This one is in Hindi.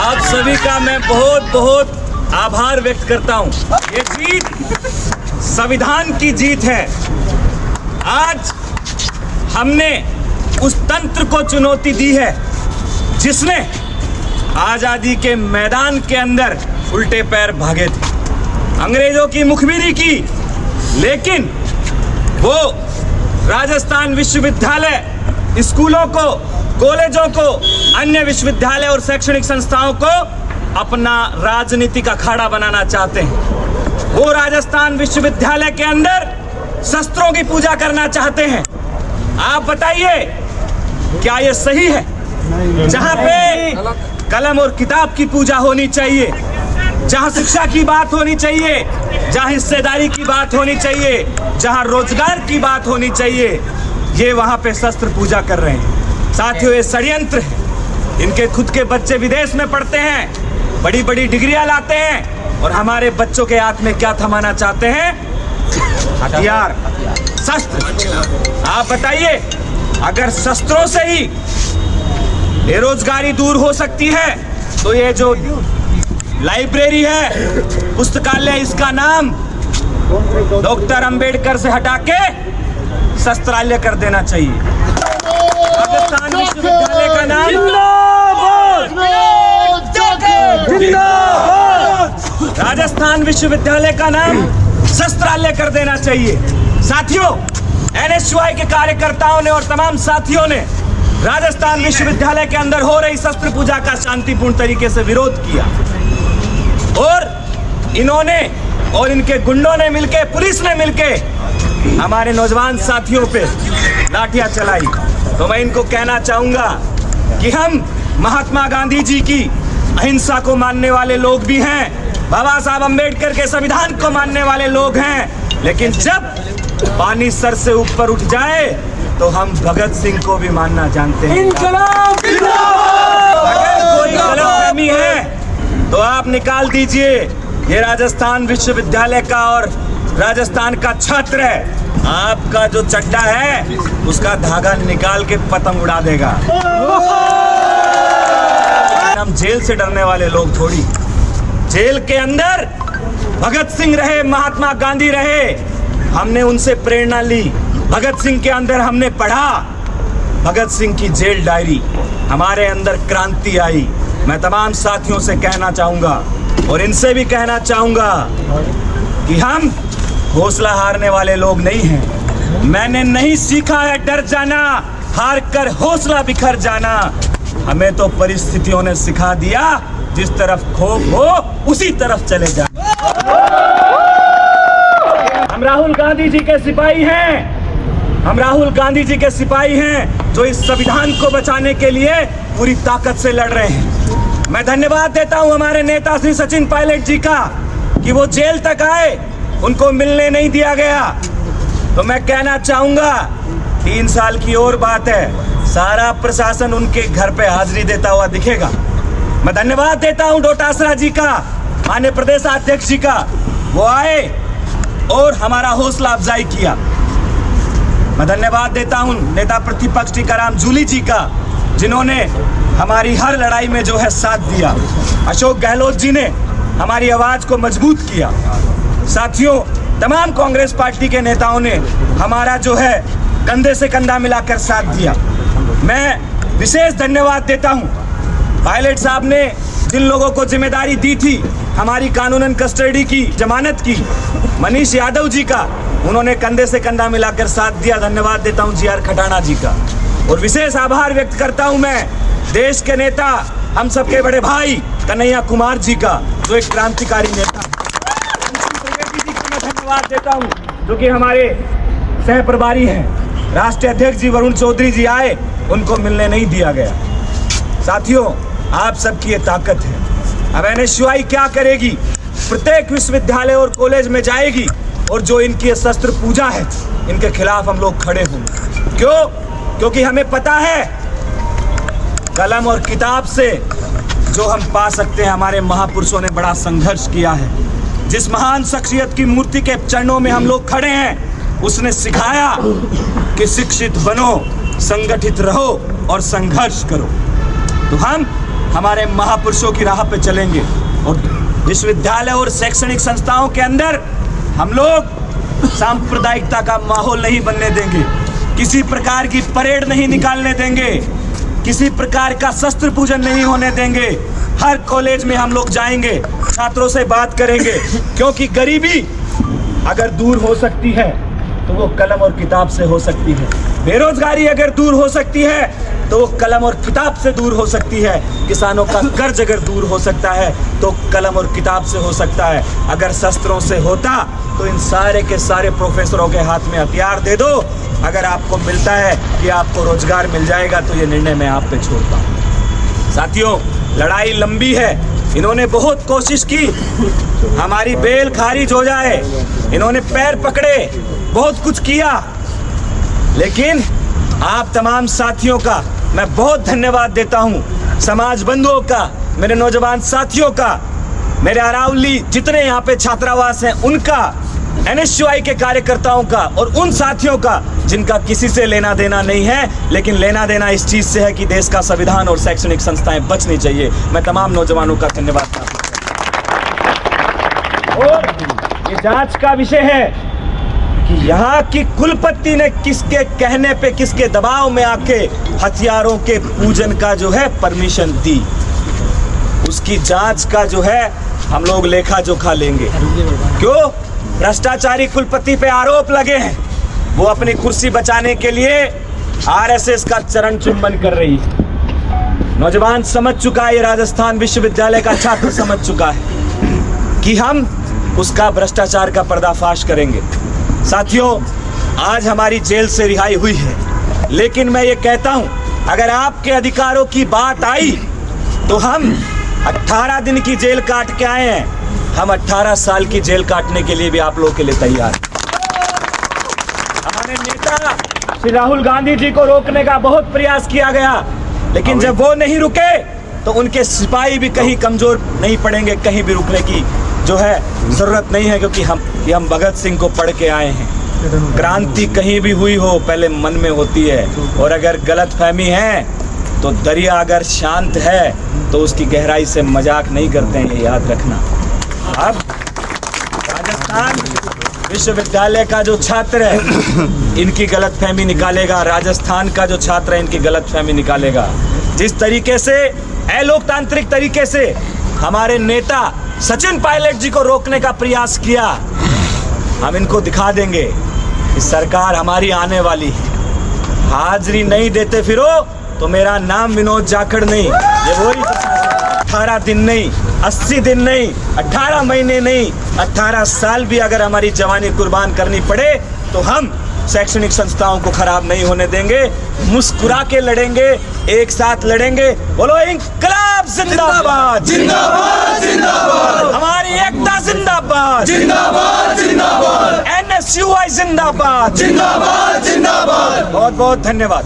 आप सभी का मैं बहुत बहुत आभार व्यक्त करता हूं। ये जीत संविधान की जीत है। आज हमने उस तंत्र को चुनौती दी है जिसने आजादी के मैदान के अंदर उल्टे पैर भागे थे, अंग्रेजों की मुखबिरी की, लेकिन वो राजस्थान विश्वविद्यालय स्कूलों को, कॉलेजों को, अन्य विश्वविद्यालय और शैक्षणिक संस्थाओं को अपना राजनीतिक अखाड़ा बनाना चाहते हैं। वो राजस्थान विश्वविद्यालय के अंदर शस्त्रों की पूजा करना चाहते हैं। आप बताइए, क्या ये सही है? जहां पे कलम और किताब की पूजा होनी चाहिए, जहां शिक्षा की बात होनी चाहिए, जहां हिस्सेदारी की बात होनी चाहिए, जहां रोजगार की बात होनी चाहिए, ये वहां पे शस्त्र पूजा कर रहे हैं। साथियों, ये षड्यंत्र है। इनके खुद के बच्चे विदेश में पढ़ते हैं, बड़ी बड़ी डिग्रियां लाते हैं, और हमारे बच्चों के हाथ में क्या थमाना चाहते हैं? हथियार, शस्त्र। आप बताइए, अगर शस्त्रों से ही बेरोजगारी दूर हो सकती है तो ये जो लाइब्रेरी है, पुस्तकालय, इसका नाम डॉक्टर अंबेडकर से हटा के शस्त्रालय कर देना चाहिए। राजस्थान विश्वविद्यालय का नाम राजस्थान विश्वविद्यालय का नाम शस्त्रालय कर देना चाहिए। साथियों, एनएसयूआई के कार्यकर्ताओं ने और तमाम साथियों ने राजस्थान विश्वविद्यालय के अंदर हो रही शस्त्र पूजा का शांतिपूर्ण तरीके से विरोध किया, और इन्होंने और इनके गुंडों ने मिलके, पुलिस ने मिलके हमारे नौजवान साथियों पे लाठियां चलाई। तो मैं इनको कहना चाहूंगा कि हम महात्मा गांधी जी की अहिंसा को मानने वाले लोग भी हैं, बाबा साहब अंबेडकर के संविधान को मानने वाले लोग हैं, लेकिन जब पानी सर से ऊपर उठ जाए तो हम भगत सिंह को भी मानना जानते हैं। अगर कोई गलतफहमी है तो आप निकाल दीजिए। ये राजस्थान विश्वविद्यालय का और राजस्थान का छात्र है। आपका जो चड्डा है उसका धागा निकाल के पतंग उड़ा देगा। हम जेल से डरने वाले लोग थोड़ी। जेल के अंदर भगत सिंह रहे, महात्मा गांधी रहे, हमने उनसे प्रेरणा ली। भगत सिंह के अंदर हमने पढ़ा, भगत सिंह की जेल डायरी, हमारे अंदर क्रांति आई। मैं तमाम साथियों से कहना चाहूंगा और इनसे भी कहना चाहूंगा कि हम हौसला हारने वाले लोग नहीं हैं। मैंने नहीं सीखा है डर जाना, हार कर हौसला बिखर जाना। हमें तो परिस्थितियों ने सिखा दिया, जिस तरफ खौफ हो उसी तरफ चले जाए। हम राहुल गांधी जी के सिपाही हैं। हम राहुल गांधी जी के सिपाही हैं जो इस संविधान को बचाने के लिए पूरी ताकत से लड़ रहे हैं। मैं धन्यवाद देता हूं हमारे नेता श्री सचिन पायलट जी का कि वो जेल तक आए, उनको मिलने नहीं दिया गया। तो मैं कहना चाहूंगा, 3 साल की और बात है, सारा प्रशासन उनके घर पे हाजिरी देता हुआ दिखेगा। मैं धन्यवाद देता हूं डोटासरा जी का, माननीय प्रदेशाध्यक्ष जी का, वो आए और हमारा हौसला अफजाई किया। मैं धन्यवाद देता हूं नेता प्रतिपक्ष टीकाराम जूली जी का, जिन्होंने हमारी हर लड़ाई में जो है साथ दिया। अशोक गहलोत जी ने हमारी आवाज को मजबूत किया। साथियों, तमाम कांग्रेस पार्टी के नेताओं ने हमारा जो है कंधे से कंधा मिलाकर साथ दिया। मैं विशेष धन्यवाद देता हूं पायलट साहब ने जिन लोगों को जिम्मेदारी दी थी हमारी कानूनन कस्टडी की, जमानत की, मनीष यादव जी का, उन्होंने कंधे से कंधा मिलाकर साथ दिया। धन्यवाद देता हूं जीआर खटाना जी का, और विशेष आभार व्यक्त करता हूं मैं देश के नेता, हम सबके बड़े भाई कन्हैया कुमार जी का, जो एक क्रांतिकारी नेता। जी को मैं धन्यवाद देता हूं जो कि हमारे सह प्रभारी हैं। राष्ट्रीय अध्यक्ष जी वरुण चौधरी जी आए, उनको मिलने नहीं दिया गया। साथियों, आप सबकी ये ताकत है। अब एनएसयूआई क्या करेगी? प्रत्येक विश्वविद्यालय और कॉलेज में जाएगी और जो इनकी शस्त्र पूजा है, इनके खिलाफ हम लोग खड़े होंगे। क्यों? क्योंकि हमें पता है कलम और किताब से जो हम पा सकते हैं, हमारे महापुरुषों ने बड़ा संघर्ष किया है। जिस महान शख्सियत की मूर्ति के चरणों में हम लोग खड़े हैं, उसने सिखाया कि शिक्षित बनो, संगठित रहो और संघर्ष करो। तो हम हमारे महापुरुषों की राह पे चलेंगे और विश्वविद्यालय और शैक्षणिक संस्थाओं के अंदर हम लोग सांप्रदायिकता का माहौल नहीं बनने देंगे, किसी प्रकार की परेड नहीं निकालने देंगे, किसी प्रकार का शस्त्र पूजन नहीं होने देंगे। हर कॉलेज में हम लोग जाएंगे, छात्रों से बात करेंगे, क्योंकि गरीबी अगर दूर हो सकती है तो वो कलम और किताब से हो सकती है। बेरोजगारी अगर दूर हो सकती है तो वो कलम और किताब से दूर हो सकती है। किसानों का कर्ज अगर दूर हो सकता है तो कलम और किताब से हो सकता है। अगर शस्त्रों से होता तो इन सारे के सारे प्रोफेसरों के हाथ में हथियार दे दो। अगर आपको मिलता है कि आपको रोजगार मिल जाएगा तो ये निर्णय मैं आप पे छोड़ता हूँ। साथियों, लड़ाई लंबी है। इन्होंने बहुत कोशिश की हमारी बेल खारिज हो जाए, इन्होंने पैर पकड़े, बहुत कुछ किया, लेकिन आप तमाम साथियों का मैं बहुत धन्यवाद देता हूं। समाज बंधुओं का, मेरे नौजवान साथियों का, मेरे अरावली जितने यहाँ पे छात्रावास हैं उनका, NSUI के कार्यकर्ताओं का और उन साथियों का जिनका किसी से लेना देना नहीं है, लेकिन लेना देना इस चीज से है कि देश का संविधान और शैक्षणिक संस्थाएं बचनी चाहिए। मैं तमाम नौजवानों का धन्यवाद करता हूं। और ये जांच का विषय है कि यहाँ की कुलपति ने किसके कहने पे, किसके दबाव में आके हथियारों के पूजन का जो है परमिशन दी, उसकी जांच का जो है हम लोग लेखा जोखा लेंगे। क्यों? भ्रष्टाचारी कुलपति पे आरोप लगे हैं, वो अपनी कुर्सी बचाने के लिए RSS का चरण चुंबन कर रही है। नौजवान समझ चुका है, ये राजस्थान विश्वविद्यालय का छात्र समझ चुका है कि हम उसका भ्रष्टाचार का पर्दाफाश करेंगे। साथियों, आज हमारी जेल से रिहाई हुई है, लेकिन मैं ये कहता हूं, अगर आपके अधिकारों की बात आई तो हम 18 दिन की जेल काट के आए हैं, हम 18 साल की जेल काटने के लिए भी आप लोगों के लिए तैयार हैं। हमारे नेता श्री राहुल गांधी जी को रोकने का बहुत प्रयास किया गया, लेकिन जब वो नहीं रुके तो उनके सिपाही भी कहीं कमजोर नहीं पड़ेंगे, कहीं भी रुकने की जो है जरूरत नहीं है, क्योंकि हम भगत सिंह को पढ़ के आए हैं। क्रांति कहीं भी हुई हो पहले मन में होती है, और अगर गलतफहमी है तो दरिया अगर शांत है तो उसकी गहराई से मजाक नहीं करते हैं, ये याद रखना। अब राजस्थान विश्वविद्यालय का जो छात्र है इनकी गलतफहमी निकालेगा, राजस्थान का जो छात्र है इनकी गलतफहमी निकालेगा। जिस तरीके से अलोकतांत्रिक तरीके से हमारे नेता सचिन पायलट जी को रोकने का प्रयास किया, हम इनको दिखा देंगे कि सरकार हमारी आने वाली है। हाजिरी नहीं देते फिरो तो मेरा नाम विनोद जाखड़ नहीं, ये वही 18 दिन नहीं, 80 दिन नहीं, 18 महीने नहीं, 18 साल भी अगर हमारी जवानी कुर्बान करनी पड़े तो हम शैक्षणिक संस्थाओं को खराब नहीं होने देंगे। मुस्कुरा के लड़ेंगे, एक साथ लड़ेंगे। बोलो इंकलाब जिंदाबाद, जिंदाबाद जिंदाबाद, हमारी एकता जिंदाबाद, जिंदाबाद जिंदाबाद, NSUI जिंदाबाद, जिंदाबाद जिंदाबाद। बहुत बहुत धन्यवाद।